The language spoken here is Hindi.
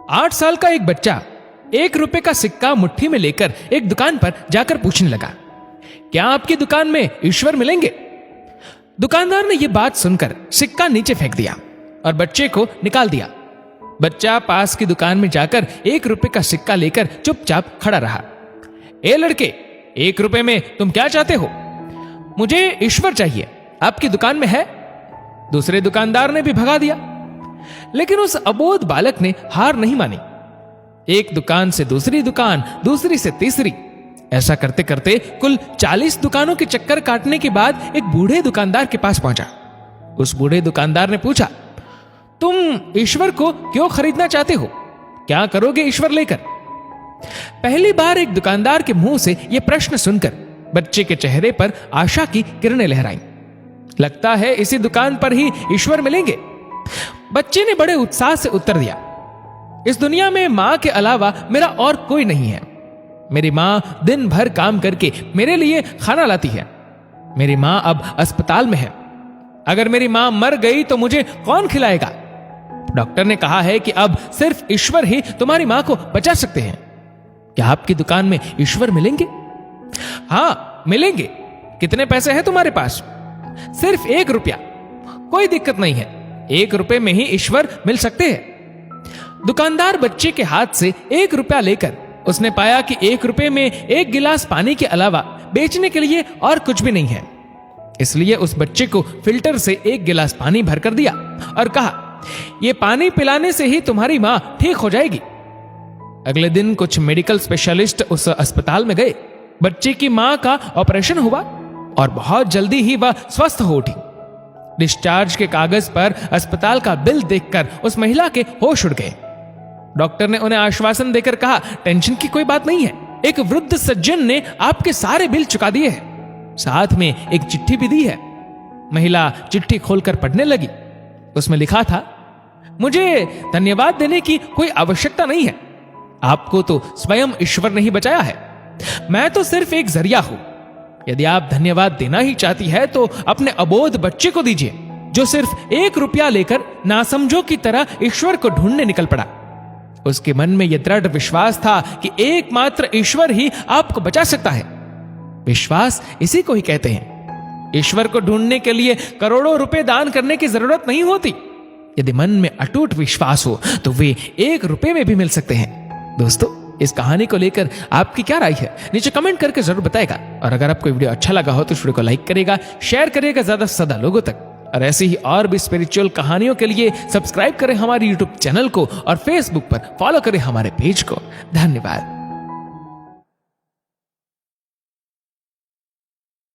8 साल का एक बच्चा 1 रुपए का सिक्का मुट्ठी में लेकर एक दुकान पर जाकर पूछने लगा, क्या आपकी दुकान में ईश्वर मिलेंगे? दुकानदार ने यह बात सुनकर सिक्का नीचे फेंक दिया और बच्चे को निकाल दिया। बच्चा पास की दुकान में जाकर 1 रुपए का सिक्का लेकर चुपचाप खड़ा रहा। ए लड़के, 1 रुपए में तुम क्या चाहते हो? मुझे ईश्वर चाहिए, आपकी दुकान में है? दूसरे दुकानदार ने भी भगा दिया। लेकिन उस अबोध बालक ने हार नहीं मानी। एक दुकान से दूसरी दुकान, दूसरी से तीसरी, ऐसा करते करते कुल 40 दुकानों के चक्कर काटने के बाद एक बूढ़े दुकानदार के पास पहुंचा। उस बूढ़े दुकानदार ने पूछा, तुम ईश्वर को क्यों खरीदना चाहते हो? क्या करोगे ईश्वर लेकर? पहली बार एक दुकानदार के मुंह से यह प्रश्न सुनकर बच्चे के चेहरे पर आशा की किरणें लहराईं। लगता है इसी दुकान पर ही ईश्वर मिलेंगे। बच्चे ने बड़े उत्साह से उत्तर दिया, इस दुनिया में मां के अलावा मेरा और कोई नहीं है। मेरी मां दिन भर काम करके मेरे लिए खाना लाती है। मेरी मां अब अस्पताल में है। अगर मेरी मां मर गई तो मुझे कौन खिलाएगा? डॉक्टर ने कहा है कि अब सिर्फ ईश्वर ही तुम्हारी मां को बचा सकते हैं। क्या आपकी दुकान में ईश्वर मिलेंगे? हाँ, मिलेंगे। कितने पैसे हैं तुम्हारे पास? सिर्फ 1 रुपया। कोई दिक्कत नहीं है, 1 रुपए में ही ईश्वर मिल सकते हैं। दुकानदार बच्चे के हाथ से 1 रुपया लेकर उसने पाया कि 1 रुपए में 1 गिलास पानी के अलावा बेचने के लिए और कुछ भी नहीं है। इसलिए उस बच्चे को फिल्टर से 1 गिलास पानी भरकर दिया और कहा, यह पानी पिलाने से ही तुम्हारी मां ठीक हो जाएगी। अगले दिन कुछ मेडिकल स्पेशलिस्ट उस अस्पताल में गए। बच्चे की मां का ऑपरेशन हुआ और बहुत जल्दी ही वह स्वस्थ हो उठी। डिस्चार्ज के कागज पर अस्पताल का बिल देखकर उस महिला के होश उड़ गए। डॉक्टर ने उन्हें आश्वासन देकर कहा, टेंशन की कोई बात नहीं है, एक वृद्ध सज्जन ने आपके सारे बिल चुका दिए हैं, साथ में एक चिट्ठी भी दी है। महिला चिट्ठी खोलकर पढ़ने लगी। उसमें लिखा था, मुझे धन्यवाद देने की कोई आवश्यकता नहीं है। आपको तो स्वयं ईश्वर ने ही बचाया है। मैं तो सिर्फ एक जरिया हूं। यदि आप धन्यवाद देना ही चाहती है तो अपने अबोध बच्चे को दीजिए, जो सिर्फ 1 रुपया लेकर नासमझों की तरह ईश्वर को ढूंढने निकल पड़ा। उसके मन में यह दृढ़ विश्वास था कि एकमात्र ईश्वर ही आपको बचा सकता है। विश्वास इसी को ही कहते हैं। ईश्वर को ढूंढने के लिए करोड़ों रुपए दान करने की जरूरत नहीं होती। यदि मन में अटूट विश्वास हो तो वे 1 रुपए में भी मिल सकते हैं। दोस्तों, इस कहानी को लेकर आपकी क्या राय है? नीचे कमेंट करके जरूर बताएगा। और अगर आपको वीडियो अच्छा लगा हो तो इस वीडियो को लाइक करेगा, शेयर करेगा ज्यादा से ज्यादा लोगों तक। और ऐसी ही और भी स्पिरिचुअल कहानियों के लिए सब्सक्राइब करें हमारे यूट्यूब चैनल को और फेसबुक पर फॉलो करें हमारे पेज को। धन्यवाद।